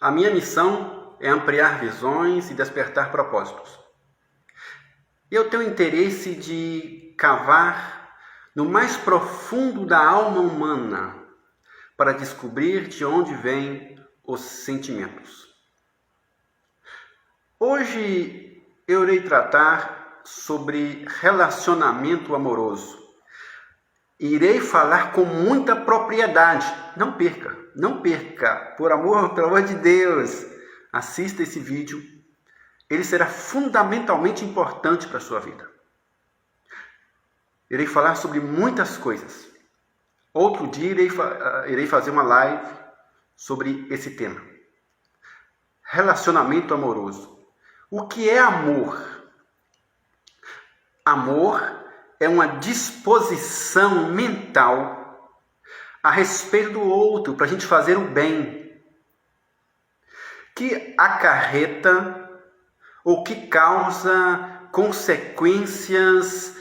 A minha missão é ampliar visões e despertar propósitos. Eu tenho interesse de cavar no mais profundo da alma humana para descobrir de onde vêm os sentimentos. Hoje eu irei tratar sobre relacionamento amoroso. Irei falar com muita propriedade. Não perca, pelo amor de Deus, assista esse vídeo. Ele será fundamentalmente importante para a sua vida. Irei falar sobre muitas coisas. Outro dia irei fazer uma live sobre esse tema. Relacionamento amoroso. O que é amor? Amor é uma disposição mental a respeito do outro, para a gente fazer o bem, que acarreta ou que causa consequências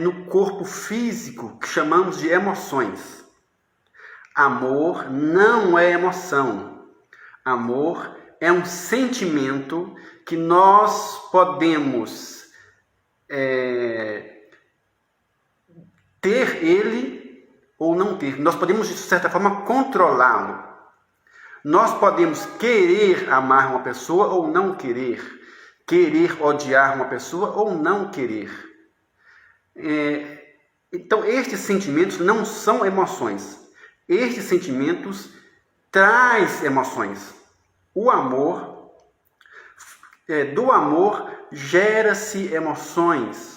no corpo físico, que chamamos de emoções. Amor não é emoção. Amor é um sentimento que nós podemos ter ele ou não ter. Nós podemos, de certa forma, controlá-lo. Nós podemos querer amar uma pessoa ou não querer. Querer odiar uma pessoa ou não querer. Então, estes sentimentos não são emoções. Estes sentimentos trazem emoções. O amor, do amor gera-se emoções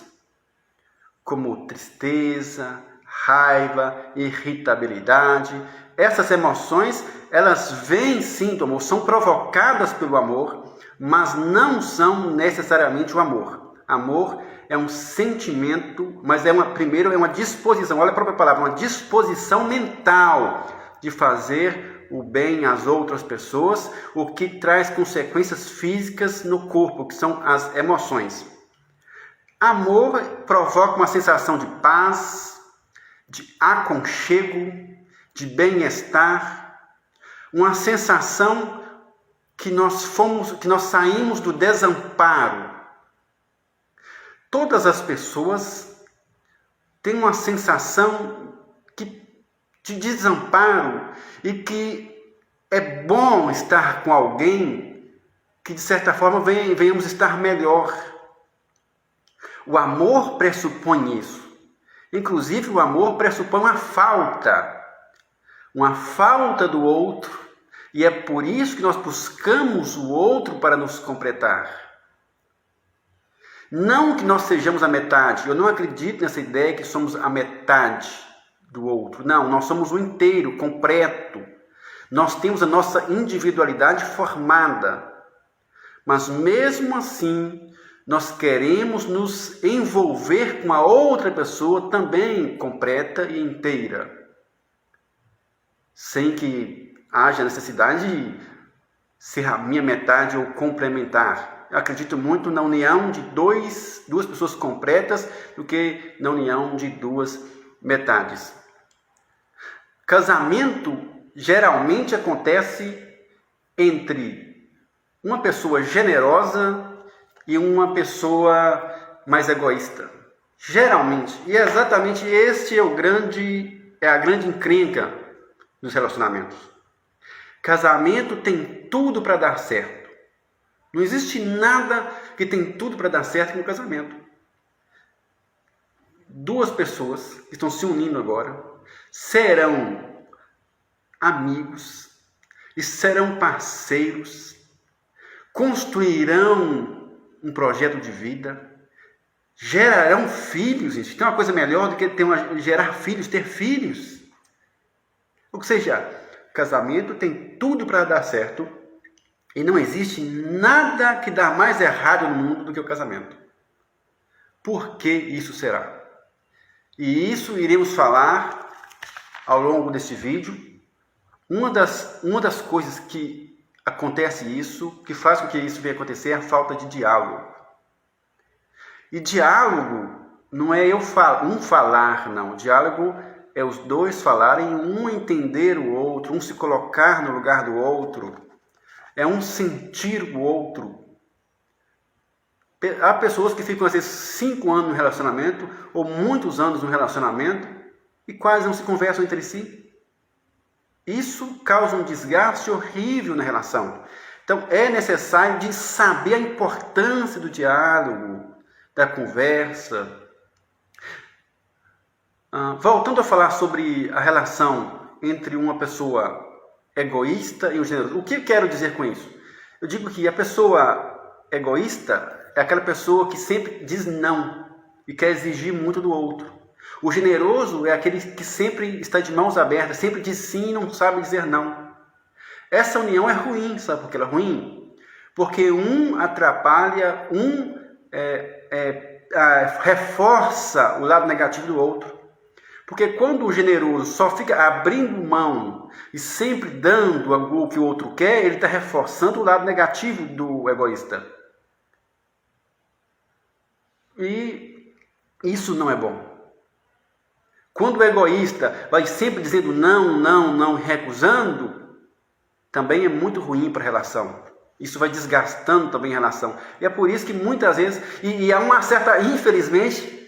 como tristeza, raiva, irritabilidade. Essas emoções, elas vêm sim do amor, são provocadas pelo amor, mas não são necessariamente o amor. Amor é um sentimento, mas primeiro é uma disposição, olha a própria palavra, uma disposição mental de fazer o bem às outras pessoas, o que traz consequências físicas no corpo, que são as emoções. Amor provoca uma sensação de paz, de aconchego, de bem-estar, uma sensação que nós saímos do desamparo. Todas as pessoas têm uma sensação de desamparo e que é bom estar com alguém que, de certa forma, venhamos estar melhor. O amor pressupõe isso. Inclusive, o amor pressupõe uma falta do outro, e é por isso que nós buscamos o outro para nos completar. Não que nós sejamos a metade, eu não acredito nessa ideia que somos a metade do outro. Não, nós somos o inteiro, completo. Nós temos a nossa individualidade formada. Mas mesmo assim, nós queremos nos envolver com a outra pessoa também completa e inteira. Sem que haja necessidade de ser a minha metade ou complementar. Eu acredito muito na união de duas pessoas completas do que na união de duas metades. Casamento geralmente acontece entre uma pessoa generosa e uma pessoa mais egoísta. Geralmente. E exatamente este é a grande encrenca dos relacionamentos. Casamento tem tudo para dar certo. Não existe nada que tem tudo para dar certo no casamento. Duas pessoas que estão se unindo agora serão amigos e serão parceiros, construirão um projeto de vida, gerarão filhos, gente. Tem uma coisa melhor do que gerar filhos, ter filhos. Ou seja, casamento tem tudo para dar certo e não existe nada que dá mais errado no mundo do que o casamento. Por que isso será? E isso iremos falar ao longo deste vídeo. Uma das coisas que acontece isso, que faz com que isso venha acontecer, é a falta de diálogo. E diálogo não é um falar, não. Diálogo é os dois falarem, um entender o outro, um se colocar no lugar do outro. é um sentir o outro. Há pessoas que ficam às vezes 5 anos no relacionamento, ou muitos anos no relacionamento, e quase não se conversam entre si. Isso causa um desgaste horrível na relação. Então é necessário de saber a importância do diálogo, da conversa. Voltando a falar sobre a relação entre uma pessoa egoísta e um generoso. O que eu quero dizer com isso? Eu digo que a pessoa egoísta é aquela pessoa que sempre diz não e quer exigir muito do outro. O generoso é aquele que sempre está de mãos abertas, sempre diz sim e não sabe dizer não. Essa união é ruim, sabe por que ela é ruim? Porque um atrapalha, reforça o lado negativo do outro. Porque quando o generoso só fica abrindo mão e sempre dando o que o outro quer, ele está reforçando o lado negativo do egoísta. E isso não é bom. Quando o egoísta vai sempre dizendo não, não, não, recusando, também é muito ruim para a relação. Isso vai desgastando também a relação. E é por isso que muitas vezes, e há uma certa, infelizmente,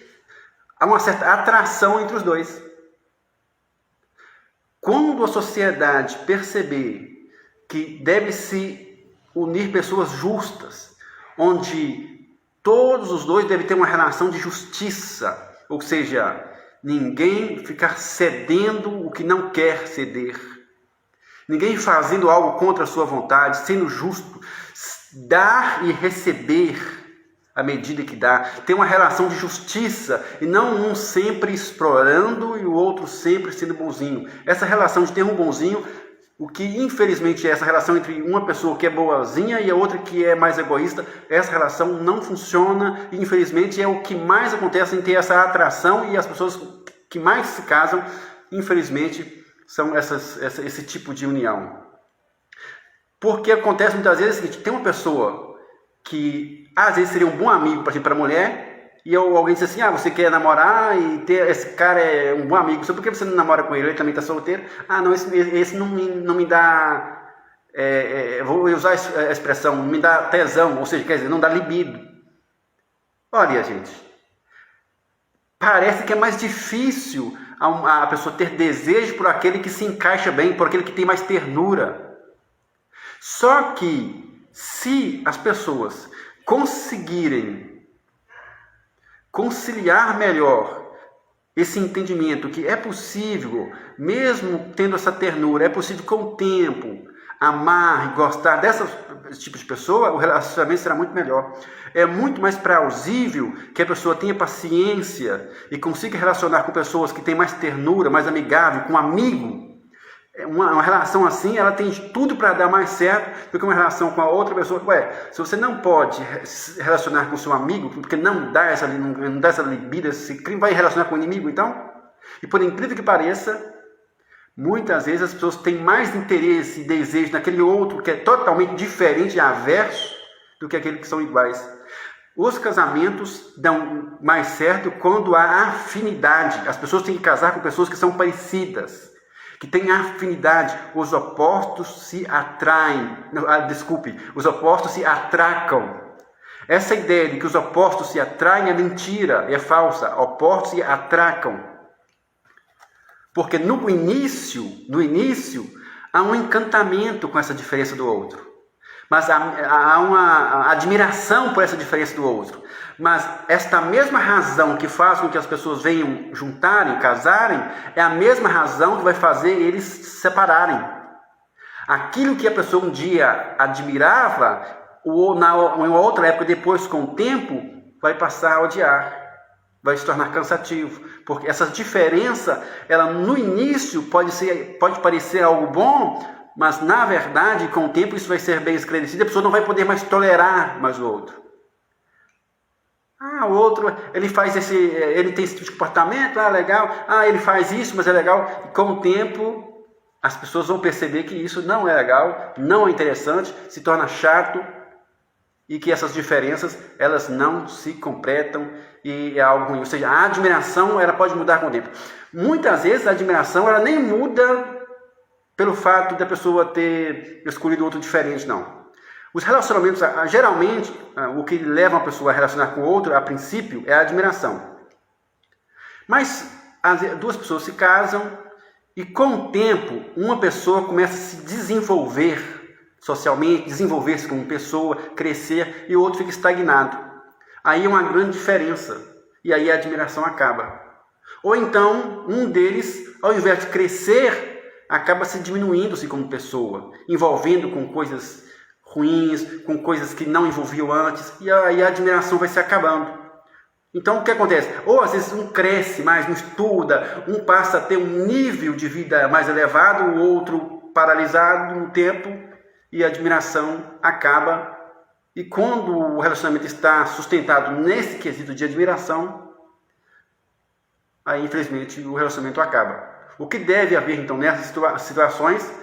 há uma certa atração entre os dois. Quando a sociedade perceber que deve-se unir pessoas justas, onde todos os dois devem ter uma relação de justiça, ou seja, ninguém ficar cedendo o que não quer ceder, ninguém fazendo algo contra a sua vontade, sendo justo, dar e receber à medida que dá, ter uma relação de justiça e não um sempre explorando e o outro sempre sendo bonzinho. Essa relação de ter um bonzinho, o que infelizmente é essa relação entre uma pessoa que é boazinha e a outra que é mais egoísta, essa relação não funciona e infelizmente é o que mais acontece em ter essa atração, e as pessoas que mais se casam, infelizmente, são esse tipo de união. Porque acontece muitas vezes o seguinte: tem uma pessoa que às vezes seria um bom amigo para a mulher, e alguém diz assim: você quer namorar e ter esse cara é um bom amigo, só porque você não namora com ele, ele também está solteiro. Não, esse não me dá, vou usar a expressão, não me dá tesão, ou seja, quer dizer, não dá libido. Olha, gente, parece que é mais difícil a pessoa ter desejo por aquele que se encaixa bem, por aquele que tem mais ternura. Só que se as pessoas conseguirem conciliar melhor esse entendimento que é possível, mesmo tendo essa ternura, é possível com o tempo amar e gostar desse tipo de pessoa, o relacionamento será muito melhor. É muito mais plausível que a pessoa tenha paciência e consiga relacionar com pessoas que têm mais ternura, mais amigável, com um amigo. Uma relação assim, ela tem tudo para dar mais certo do que uma relação com a outra pessoa. Se você não pode se relacionar com seu amigo, porque não dá essa libido, esse crime, vai relacionar com o inimigo, então? E por incrível que pareça, muitas vezes as pessoas têm mais interesse e desejo naquele outro que é totalmente diferente e averso do que aquele que são iguais. Os casamentos dão mais certo quando há afinidade. As pessoas têm que casar com pessoas que são parecidas, que têm afinidade. Os opostos se atraem. Os opostos se atracam. Essa ideia de que os opostos se atraem é mentira, é falsa. Opostos se atracam. Porque no início, há um encantamento com essa diferença do outro. Mas há uma admiração por essa diferença do outro. Mas esta mesma razão que faz com que as pessoas venham juntarem, casarem, é a mesma razão que vai fazer eles se separarem. Aquilo que a pessoa um dia admirava, ou em uma outra época, depois com o tempo, vai passar a odiar. Vai se tornar cansativo. Porque essa diferença, ela no início pode parecer algo bom, mas na verdade, com o tempo, isso vai ser bem esclarecido. A pessoa não vai poder mais tolerar mais o outro. O outro, ele tem esse tipo de comportamento, legal. Ele faz isso, mas é legal. E com o tempo, as pessoas vão perceber que isso não é legal, não é interessante, se torna chato, e que essas diferenças, elas não se completam e é algo ruim. Ou seja, a admiração, ela pode mudar com o tempo. Muitas vezes a admiração, ela nem muda pelo fato da pessoa ter escolhido outro diferente, não. Os relacionamentos, geralmente, o que leva uma pessoa a relacionar com o outro, a princípio, é a admiração. Mas as duas pessoas se casam e, com o tempo, uma pessoa começa a se desenvolver socialmente, desenvolver-se como pessoa, crescer, e o outro fica estagnado. Aí é uma grande diferença, e aí a admiração acaba. Ou então, um deles, ao invés de crescer, acaba se diminuindo-se como pessoa, envolvendo com coisas ruins, com coisas que não envolviam antes, e aí a admiração vai se acabando. Então, o que acontece? Ou às vezes um cresce mais, um estuda, um passa a ter um nível de vida mais elevado, o outro paralisado no tempo, e a admiração acaba. E quando o relacionamento está sustentado nesse quesito de admiração, aí infelizmente o relacionamento acaba. O que deve haver então nessas situações,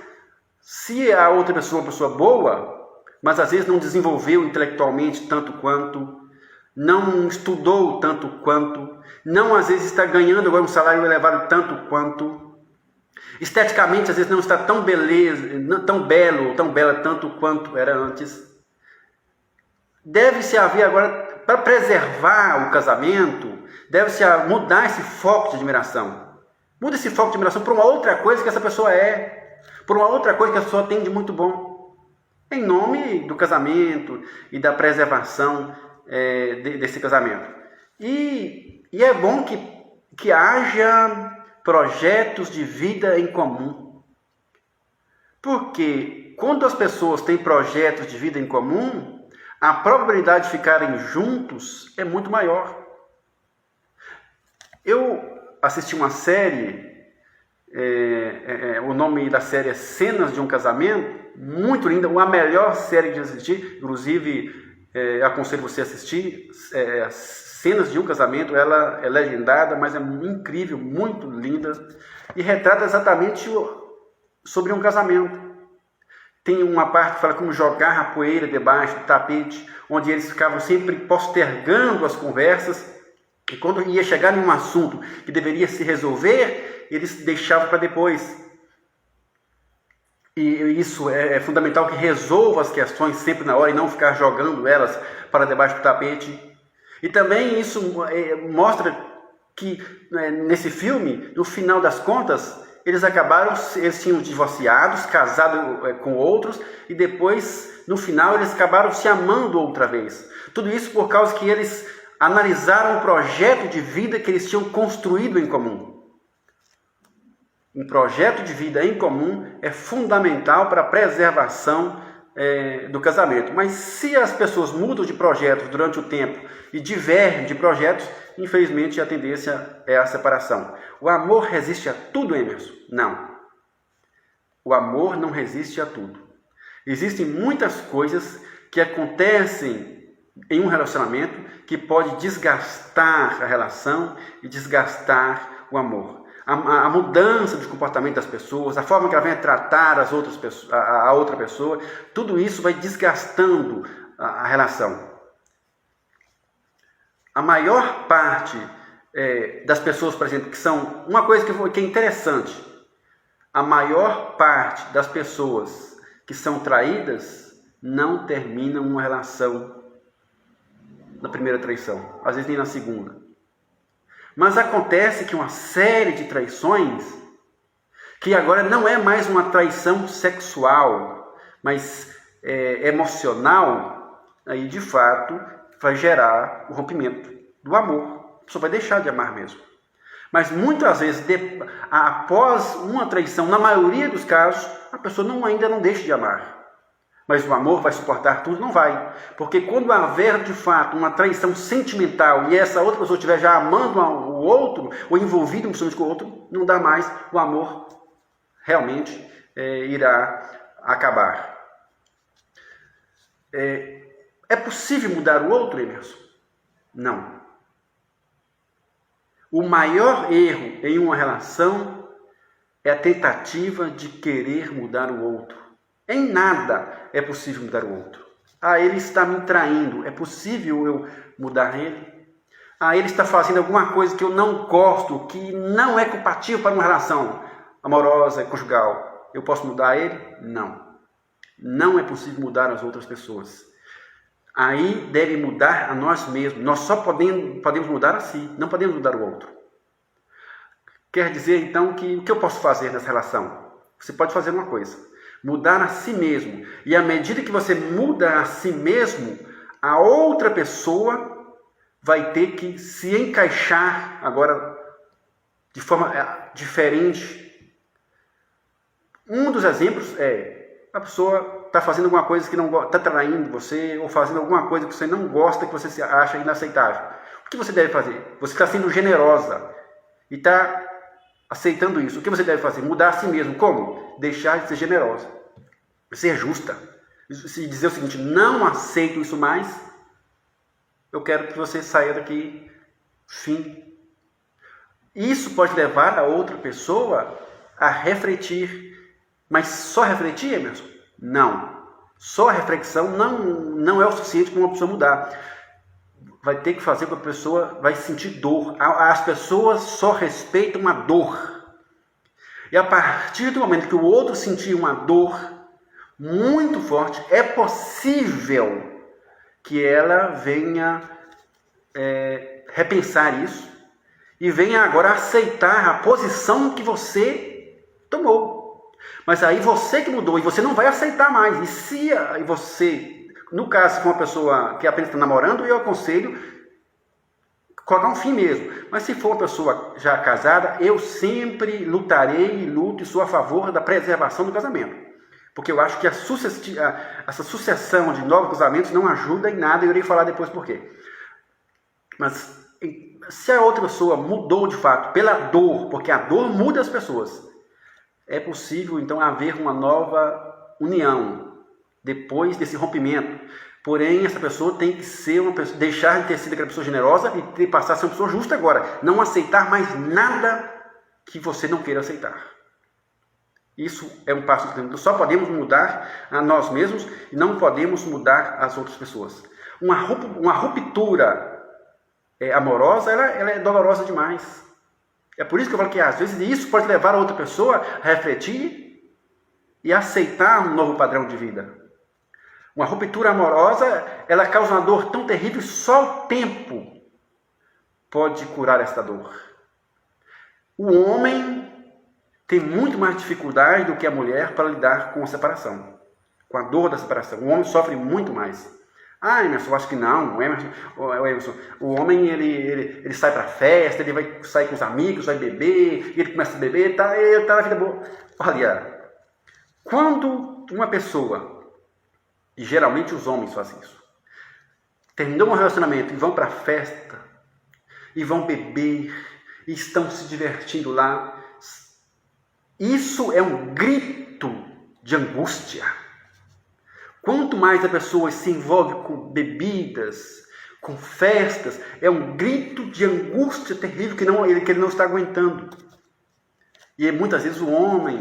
se a outra pessoa é uma pessoa boa, mas às vezes não desenvolveu intelectualmente tanto quanto, não estudou tanto quanto, não às vezes está ganhando agora um salário elevado tanto quanto, esteticamente às vezes não está tão tão belo, tão bela tanto quanto era antes. Deve-se haver agora, para preservar o casamento, deve-se mudar esse foco de admiração. Muda esse foco de admiração para uma outra coisa que essa pessoa é, por uma outra coisa que a pessoa tem de muito bom, em nome do casamento e da preservação desse casamento. E é bom que haja projetos de vida em comum. Porque quando as pessoas têm projetos de vida em comum, a probabilidade de ficarem juntos é muito maior. Eu assisti uma série, o nome da série é Cenas de um Casamento, muito linda, a melhor série de assistir, inclusive aconselho você a assistir, Cenas de um Casamento. Ela é legendada, mas é incrível, muito linda, e retrata exatamente sobre um casamento. Tem uma parte que fala como jogar a poeira debaixo do tapete, onde eles ficavam sempre postergando as conversas, e quando ia chegar em um assunto que deveria se resolver, eles deixavam para depois. E isso é fundamental, que resolva as questões sempre na hora e não ficar jogando elas para debaixo do tapete. E também isso mostra que nesse filme, no final das contas, eles tinham divorciados, casado com outros, e depois, no final, eles acabaram se amando outra vez. Tudo isso por causa que eles analisaram o projeto de vida que eles tinham construído em comum. Um projeto de vida em comum é fundamental para a preservação do casamento. Mas se as pessoas mudam de projetos durante o tempo e divergem de projetos, infelizmente a tendência é a separação. O amor resiste a tudo, Emerson? Não. O amor não resiste a tudo. Existem muitas coisas que acontecem em um relacionamento que pode desgastar a relação e desgastar o amor. A mudança de comportamento das pessoas, a forma que ela vem a tratar as outras pessoas, a outra pessoa, tudo isso vai desgastando a relação. A maior parte das pessoas, por exemplo, que são... Uma coisa que é interessante, a maior parte das pessoas que são traídas não terminam uma relação na primeira traição, às vezes nem na segunda. Mas acontece que uma série de traições, que agora não é mais uma traição sexual, mas emocional, aí de fato vai gerar o rompimento do amor. A pessoa vai deixar de amar mesmo. Mas muitas vezes, após uma traição, na maioria dos casos, a pessoa ainda não deixa de amar. Mas o amor vai suportar tudo? Não vai. Porque quando haver de fato uma traição sentimental e essa outra pessoa estiver já amando o outro, ou envolvido emocionalmente com o outro, não dá mais, o amor realmente irá acabar. É possível mudar o outro, Emerson? Não. O maior erro em uma relação é a tentativa de querer mudar o outro. Em nada é possível mudar o outro. Ele está me traindo. É possível eu mudar ele? Ele está fazendo alguma coisa que eu não gosto, que não é compatível para uma relação amorosa, conjugal. Eu posso mudar ele? Não. Não é possível mudar as outras pessoas. Aí deve mudar a nós mesmos. Nós só podemos mudar a si, não podemos mudar o outro. Quer dizer, então, que o que eu posso fazer nessa relação? Você pode fazer uma coisa: mudar a si mesmo. E à medida que você muda a si mesmo, a outra pessoa vai ter que se encaixar agora de forma diferente. Um dos exemplos é a pessoa está fazendo alguma coisa que não gosta, está traindo você, ou fazendo alguma coisa que você não gosta, que você acha inaceitável. O que você deve fazer? Você está sendo generosa e está aceitando isso. O que você deve fazer? Mudar a si mesmo. Como? Deixar de ser generosa. Ser justa. Se dizer o seguinte: não aceito isso mais, eu quero que você saia daqui. Fim. Isso pode levar a outra pessoa a refletir. Mas só refletir, Emerson? Não. Só a reflexão não é o suficiente para uma pessoa mudar. Vai ter que fazer com que a pessoa vai sentir dor. As pessoas só respeitam a dor. E a partir do momento que o outro sentir uma dor muito forte, é possível que ela venha repensar isso e venha agora aceitar a posição que você tomou. Mas aí você que mudou e você não vai aceitar mais. E se você, no caso, se for uma pessoa que apenas está namorando, eu aconselho colocar um fim mesmo. Mas se for uma pessoa já casada, eu sempre lutarei e luto e sou a favor da preservação do casamento. Porque eu acho que essa sucessão de novos casamentos não ajuda em nada, e eu irei falar depois por quê. Mas se a outra pessoa mudou de fato pela dor, porque a dor muda as pessoas, é possível então haver uma nova união depois desse rompimento. Porém, essa pessoa tem que ser uma pessoa, deixar de ter sido aquela pessoa generosa e passar a ser uma pessoa justa agora. Não aceitar mais nada que você não queira aceitar. Isso é um passo importante. Só podemos mudar a nós mesmos e não podemos mudar as outras pessoas. Uma ruptura amorosa, ela é dolorosa demais. É por isso que eu falo que às vezes isso pode levar a outra pessoa a refletir e aceitar um novo padrão de vida. Uma ruptura amorosa, ela causa uma dor tão terrível, só o tempo pode curar esta dor. O homem tem muito mais dificuldade do que a mulher para lidar com a separação, com a dor da separação. O homem sofre muito mais. Emerson, eu acho que não. O homem ele sai para festa, ele vai sair com os amigos, vai beber, ele começa a beber, ele tá na vida boa. Olha, quando uma pessoa, e geralmente os homens fazem isso, terminou um relacionamento e vão para a festa, e vão beber, e estão se divertindo lá, isso é um grito de angústia. Quanto mais a pessoa se envolve com bebidas, com festas, é um grito de angústia terrível que ele não está aguentando. E muitas vezes o homem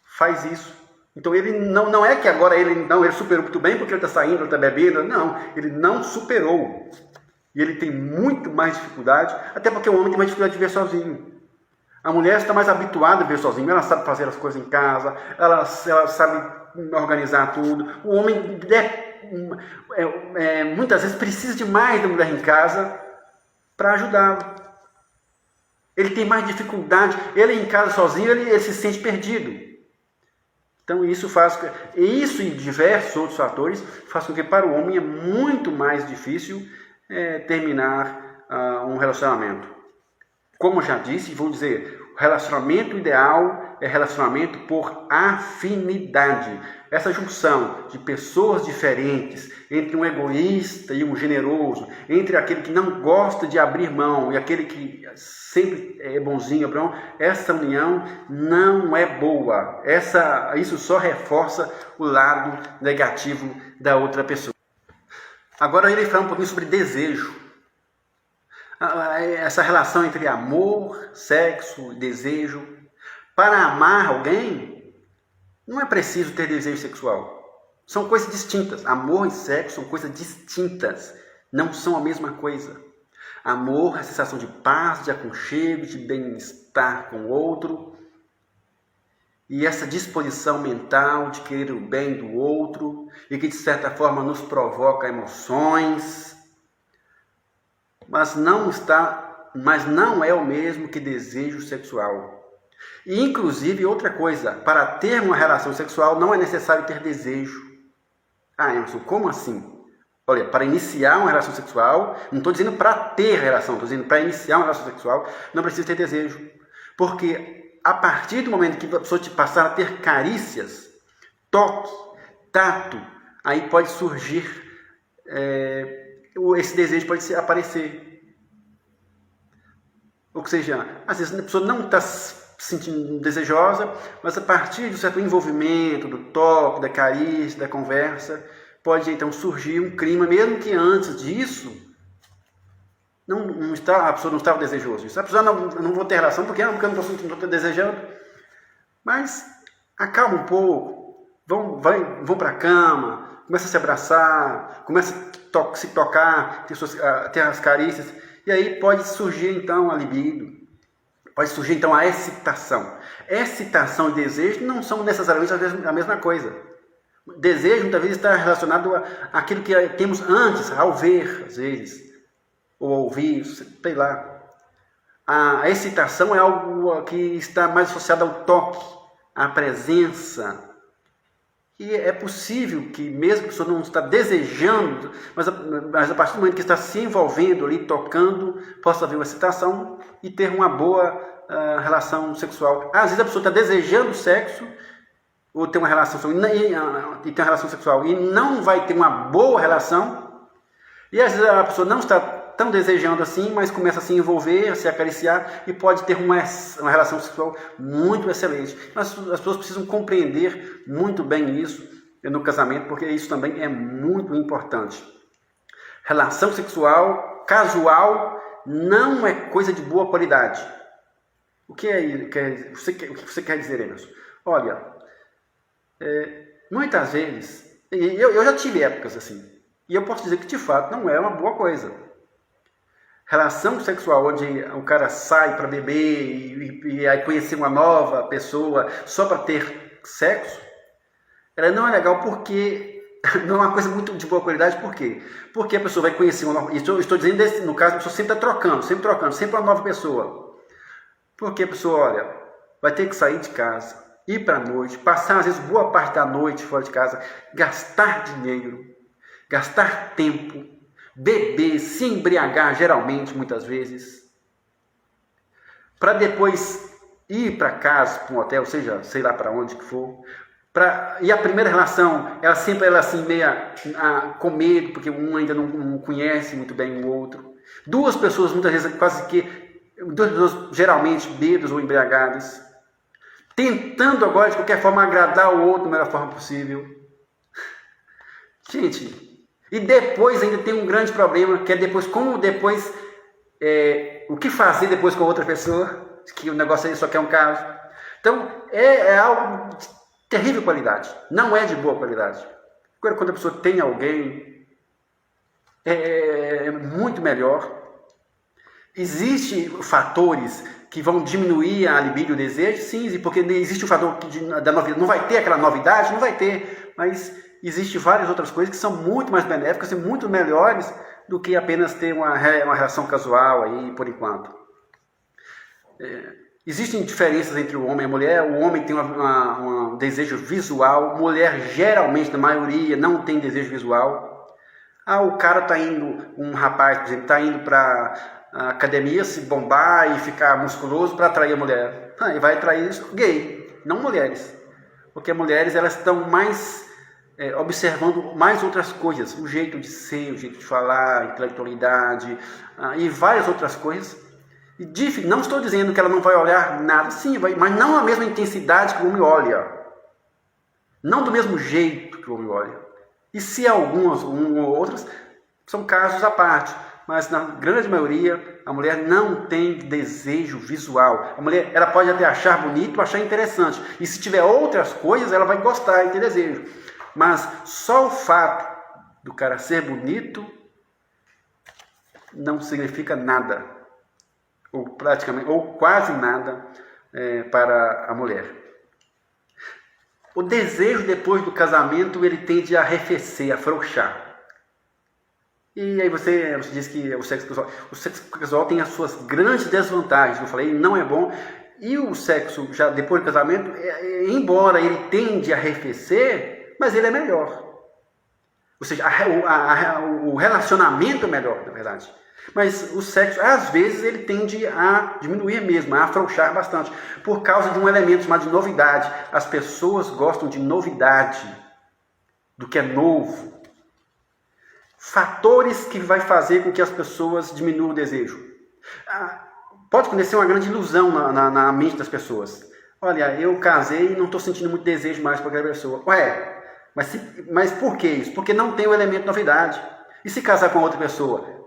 faz isso. Então ele não é que agora ele superou muito bem porque ele está saindo, ele está bebendo. Não, ele não superou. E ele tem muito mais dificuldade, até porque o homem tem mais dificuldade de viver sozinho. A mulher está mais habituada a viver sozinha, ela sabe fazer as coisas em casa, ela sabe organizar tudo. O homem muitas vezes precisa de mais da mulher em casa para ajudá-lo. Ele tem mais dificuldade, ele em casa sozinho, ele se sente perdido. Então isso e diversos outros fatores faz com que para o homem é muito mais difícil terminar um relacionamento. Como já disse, vou dizer, o relacionamento ideal é relacionamento por afinidade. Essa junção de pessoas diferentes, entre um egoísta e um generoso, entre aquele que não gosta de abrir mão e aquele que sempre é bonzinho, essa união não é boa. Isso só reforça o lado negativo da outra pessoa. Agora ele fala um pouquinho sobre desejo. Essa relação entre amor, sexo, desejo. Para amar alguém, não é preciso ter desejo sexual. São coisas distintas. Amor e sexo são coisas distintas. Não são a mesma coisa. Amor é a sensação de paz, de aconchego, de bem-estar com o outro. e essa disposição mental de querer o bem do outro e que de certa forma nos provoca emoções, mas não é o mesmo que desejo sexual. E inclusive outra coisa, para ter uma relação sexual não é necessário ter desejo. Ah, Emerson, como assim? Olha, para iniciar uma relação sexual, não estou dizendo para ter relação, estou dizendo para iniciar uma relação sexual, não precisa ter desejo. Porque a partir do momento que a pessoa te passar a ter carícias, toque, tato, aí pode surgir, esse desejo pode aparecer. Ou seja, às vezes a pessoa não está se sentindo desejosa, mas a partir de um certo envolvimento, do toque, da carícia, da conversa, pode então surgir um clima, mesmo que antes disso a pessoa não estava desejosa. A pessoa não vou ter relação porque eu não estou desejando. Mas acalma um pouco, vão para a cama, começa a se abraçar, começa a se tocar, ter as carícias, e aí pode surgir então a libido, pode surgir então a excitação. Excitação e desejo não são necessariamente a mesma coisa. Desejo muitas vezes está relacionado àquilo que temos antes, ao ver, às vezes, ou ouvir, sei lá. A excitação é algo que está mais associado ao toque, à presença. E é possível que, mesmo que a pessoa não está desejando, mas a partir do momento que está se envolvendo ali, tocando, possa haver uma excitação e ter uma boa relação sexual. Às vezes a pessoa está desejando sexo, ou ter uma relação sexual e não vai ter uma boa relação, e às vezes a pessoa não está tão desejando assim, mas começa a se envolver, a se acariciar e pode ter uma relação sexual muito excelente. Mas as pessoas precisam compreender muito bem isso no casamento, porque isso também é muito importante. Relação sexual casual não é coisa de boa qualidade. O que você quer dizer, Emerson? Olha, muitas vezes, eu já tive épocas assim, e eu posso dizer que de fato não é uma boa coisa. Relação sexual onde o cara sai para beber e aí conhecer uma nova pessoa só para ter sexo, ela não é legal porque não é uma coisa muito de boa qualidade. Por quê? Porque a pessoa vai conhecer uma nova... Estou dizendo, no caso, a pessoa sempre está trocando, sempre uma nova pessoa. Porque a pessoa, olha, vai ter que sair de casa, ir para a noite, passar às vezes boa parte da noite fora de casa, gastar dinheiro, gastar tempo, beber, se embriagar geralmente, muitas vezes, para depois ir para casa, para um hotel, seja, sei lá para onde que for, e a primeira relação, ela sempre assim, meia com medo, porque um ainda não conhece muito bem o outro. Duas pessoas, muitas vezes, duas pessoas geralmente bêbadas ou embriagadas, tentando agora, de qualquer forma, agradar o outro da melhor forma possível. Gente, e depois ainda tem um grande problema, que é o que fazer depois com a outra pessoa, que o negócio aí só quer um caso. Então, é algo de terrível qualidade, não é de boa qualidade. Agora, quando a pessoa tem alguém, é muito melhor. Existem fatores que vão diminuir a libido e o desejo? Sim, porque existe o fator da novidade. Não vai ter aquela novidade? Não vai ter, mas existem várias outras coisas que são muito mais benéficas e muito melhores do que apenas ter uma relação casual aí, por enquanto. Existem diferenças entre o homem e a mulher. O homem tem um desejo visual, mulher geralmente, na maioria, não tem desejo visual. O cara está indo, um rapaz, por exemplo, está indo para a academia se bombar e ficar musculoso para atrair a mulher. E vai atrair gay, não mulheres. Porque mulheres, elas estão mais observando mais outras coisas, o jeito de ser, o jeito de falar, a intelectualidade e várias outras coisas. E não estou dizendo que ela não vai olhar nada, sim, mas não a mesma intensidade que o homem olha. Não do mesmo jeito que o homem olha. E se algumas ou outras, são casos à parte. Mas na grande maioria, a mulher não tem desejo visual. A mulher, ela pode até achar bonito, achar interessante. E se tiver outras coisas, ela vai gostar e ter desejo. Mas só o fato do cara ser bonito não significa nada. Ou praticamente, ou quase nada para a mulher. O desejo depois do casamento, ele tende a arrefecer, a afrouxar. E aí você diz que o sexo casual tem as suas grandes desvantagens. Eu falei, não é bom. E o sexo, já depois do casamento, embora ele tende a arrefecer, mas ele é melhor. Ou seja, o relacionamento é melhor, na verdade. Mas o sexo, às vezes, ele tende a diminuir mesmo, a afrouxar bastante, por causa de um elemento chamado de novidade. As pessoas gostam de novidade, do que é novo. Fatores que vai fazer com que as pessoas diminuam o desejo. Pode acontecer uma grande ilusão na mente das pessoas. Olha, eu casei e não estou sentindo muito desejo mais por aquela pessoa. Ué, mas por que isso? Porque não tem o elemento novidade. E se casar com outra pessoa?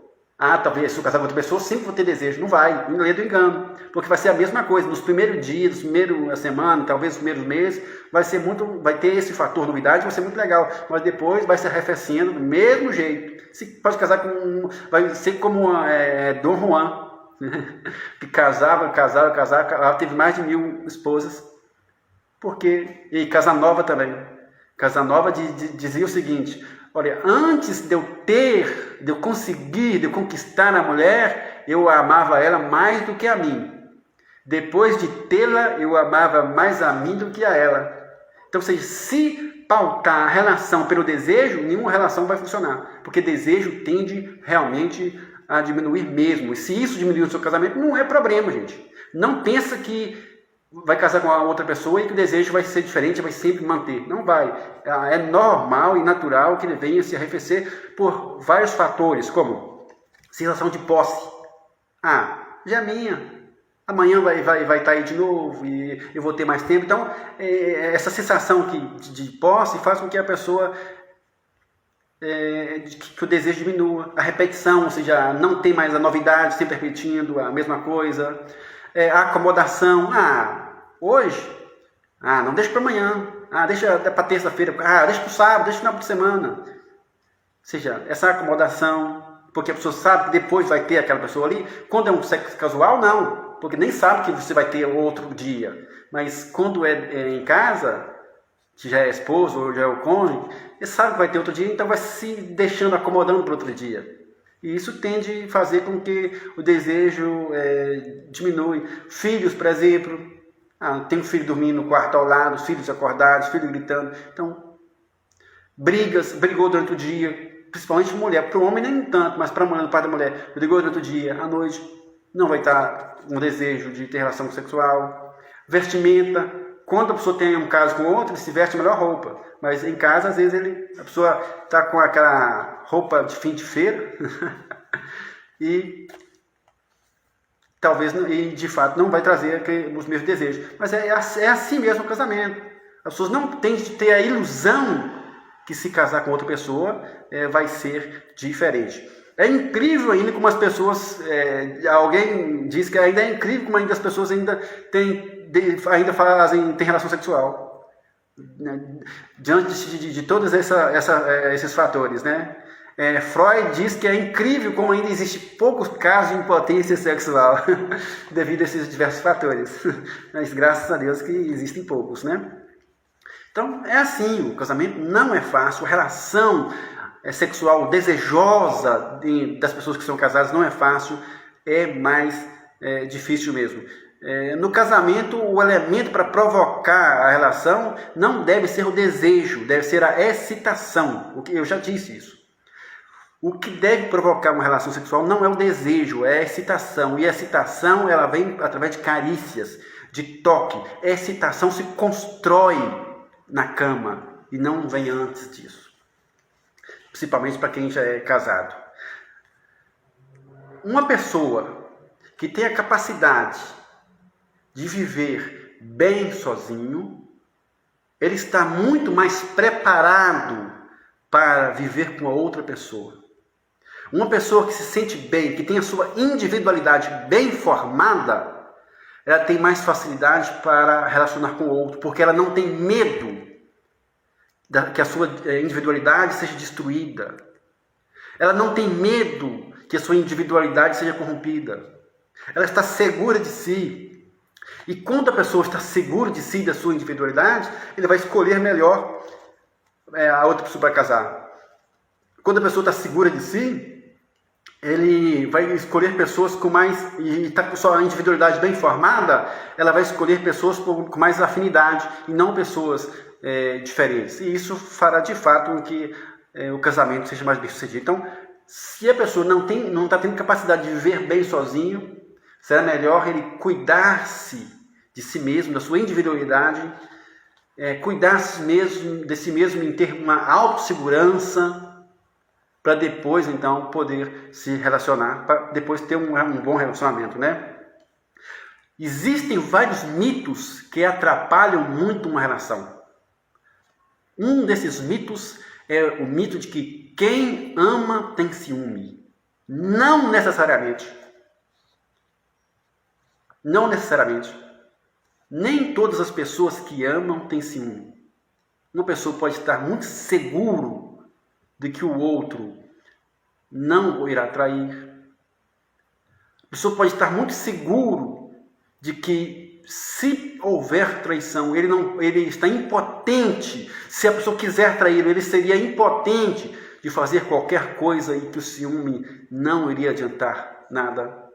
Talvez se eu casar com outra pessoa, sempre vou ter desejo. Não vai, não é do engano. Porque vai ser a mesma coisa. Nos primeiros dias, nos primeiros semanas, talvez nos primeiros meses, vai ter esse fator novidade, vai ser muito legal. Mas depois vai se arrefecendo do mesmo jeito. Se pode casar vai ser como Dom Juan, que casava, ela teve mais de 1000 esposas. E Casanova também. Casanova dizia o seguinte: olha, antes de eu conquistar a mulher, eu amava ela mais do que a mim. Depois de tê-la, eu amava mais a mim do que a ela. Então, ou seja, se pautar a relação pelo desejo, nenhuma relação vai funcionar. Porque desejo tende realmente a diminuir mesmo. E se isso diminuir o seu casamento, não é problema, gente. Não pensa que vai casar com a outra pessoa e que o desejo vai ser diferente, vai sempre manter. Não vai. É normal e natural que ele venha se arrefecer por vários fatores, como sensação de posse. Já é minha. Amanhã vai estar aí de novo e eu vou ter mais tempo. Então, essa sensação de posse faz com que a pessoa, que o desejo diminua. A repetição, ou seja, não tem mais a novidade, sempre repetindo a mesma coisa. A acomodação. Hoje? Não, deixa para amanhã. Deixa para terça-feira. Deixa para o sábado, deixa no final de semana. Ou seja, essa acomodação, porque a pessoa sabe que depois vai ter aquela pessoa ali. Quando é um sexo casual, não. Porque nem sabe que você vai ter outro dia. Mas quando é em casa, que já é esposo ou já é o cônjuge, ele sabe que vai ter outro dia, então vai se deixando acomodando para outro dia. E isso tende a fazer com que o desejo diminui. Filhos, por exemplo, tem um filho dormindo no quarto ao lado, os filhos acordados, filhos gritando. Então, brigou durante o dia, principalmente mulher. Para o homem nem tanto, mas para a mulher, o pai da mulher, brigou durante o dia, à noite, não vai estar um desejo de ter relação sexual. Vestimenta, quando a pessoa tem um caso com outro, ele se veste a melhor roupa. Mas em casa, às vezes, a pessoa está com aquela roupa de fim de feira e talvez, de fato, não vai trazer os mesmos desejos. Mas é assim mesmo o casamento. As pessoas não têm de ter a ilusão que se casar com outra pessoa vai ser diferente. É incrível ainda como as pessoas, alguém diz que ainda é incrível como ainda as pessoas ainda têm relação sexual. Diante de todos esses fatores, né? Freud diz que é incrível como ainda existe poucos casos de impotência sexual devido a esses diversos fatores. Mas graças a Deus que existem poucos, né? Então é assim, o casamento não é fácil, a relação sexual desejosa das pessoas que são casadas não é fácil, é mais difícil mesmo. No casamento, o elemento para provocar a relação não deve ser o desejo, deve ser a excitação. Eu já disse isso. O que deve provocar uma relação sexual não é o desejo, é a excitação. E a excitação ela vem através de carícias, de toque. A excitação se constrói na cama e não vem antes disso. Principalmente para quem já é casado. Uma pessoa que tem a capacidade de viver bem sozinho, ele está muito mais preparado para viver com a outra pessoa. Uma pessoa que se sente bem, que tem a sua individualidade bem formada, ela tem mais facilidade para relacionar com o outro, porque ela não tem medo que a sua individualidade seja destruída. Ela não tem medo que a sua individualidade seja corrompida. Ela está segura de si. E quando a pessoa está segura de si, da sua individualidade, ele vai escolher melhor a outra pessoa para casar. Quando a pessoa está segura de si, ele vai escolher pessoas com mais, e está com sua individualidade bem formada, ela vai escolher pessoas com mais afinidade e não pessoas diferentes. E isso fará de fato com que o casamento seja mais bem sucedido. Então, se a pessoa não está tendo capacidade de viver bem sozinho, será melhor ele cuidar-se de si mesmo, da sua individualidade, cuidar-se mesmo, de si mesmo em ter uma autossegurança, para depois, então, poder se relacionar, para depois ter um bom relacionamento, né? Existem vários mitos que atrapalham muito uma relação. Um desses mitos é o mito de que quem ama tem ciúme. Não necessariamente. Não necessariamente. Nem todas as pessoas que amam têm ciúme. Uma pessoa pode estar muito seguro de que o outro não o irá trair. A pessoa pode estar muito seguro de que se houver traição, ele está impotente. Se a pessoa quiser trair, ele seria impotente de fazer qualquer coisa e que o ciúme não iria adiantar nada.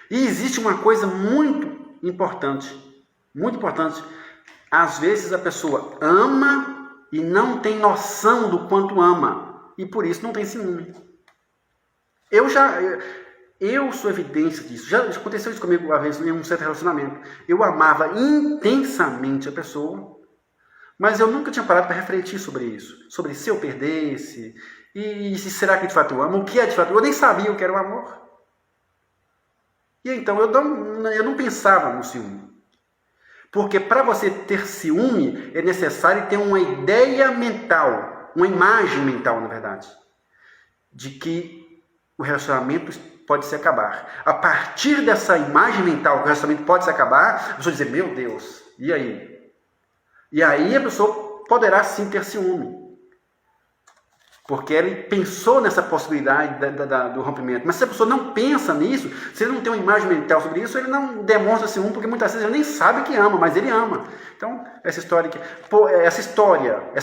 E existe uma coisa muito importante. Às vezes a pessoa ama e não tem noção do quanto ama, e por isso não tem ciúme. Eu sou evidência disso. Já aconteceu isso comigo uma vez em um certo relacionamento. Eu amava intensamente a pessoa, mas eu nunca tinha parado para refletir sobre isso. Sobre se eu perdesse, e se será que de fato eu amo, o que é de fato. Eu nem sabia o que era o amor. E então eu não pensava no ciúme. Porque para você ter ciúme, é necessário ter uma ideia mental, uma imagem mental, na verdade, de que o relacionamento pode se acabar. A partir dessa imagem mental que o relacionamento pode se acabar, a pessoa dizer, meu Deus, e aí? E aí a pessoa poderá sim ter ciúme. Porque ele pensou nessa possibilidade do rompimento. Mas se a pessoa não pensa nisso, se ele não tem uma imagem mental sobre isso, ele não demonstra ciúme, porque muitas vezes ele nem sabe que ama, mas ele ama. Então, essa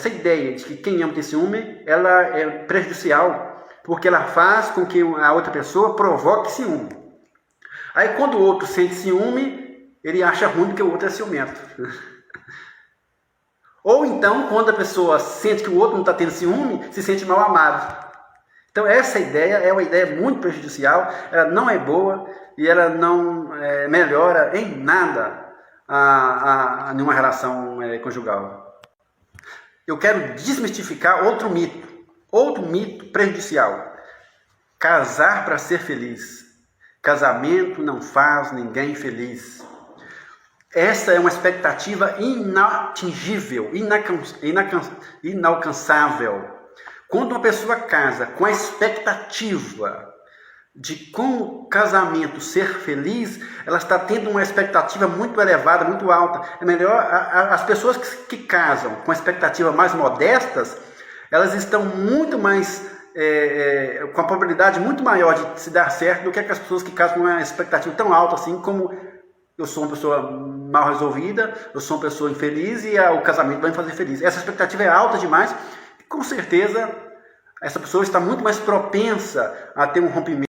ideia de que quem ama tem ciúme, ela é prejudicial, porque ela faz com que a outra pessoa provoque ciúme. Aí quando o outro sente ciúme, ele acha ruim porque o outro é ciumento. Ou então, quando a pessoa sente que o outro não está tendo ciúme, se sente mal amado. Então, essa ideia é uma ideia muito prejudicial, ela não é boa e ela não melhora em nada a nenhuma relação conjugal. Eu quero desmistificar outro mito prejudicial. Casar para ser feliz. Casamento não faz ninguém feliz. Essa é uma expectativa inatingível, inalcançável. Quando uma pessoa casa com a expectativa de com o casamento ser feliz, ela está tendo uma expectativa muito elevada, muito alta. É melhor, as pessoas que casam com expectativas mais modestas, elas estão muito mais, com a probabilidade muito maior de se dar certo do que as pessoas que casam com uma expectativa tão alta assim como... Eu sou uma pessoa mal resolvida, eu sou uma pessoa infeliz e o casamento vai me fazer feliz. Essa expectativa é alta demais. Com certeza, essa pessoa está muito mais propensa a ter um rompimento.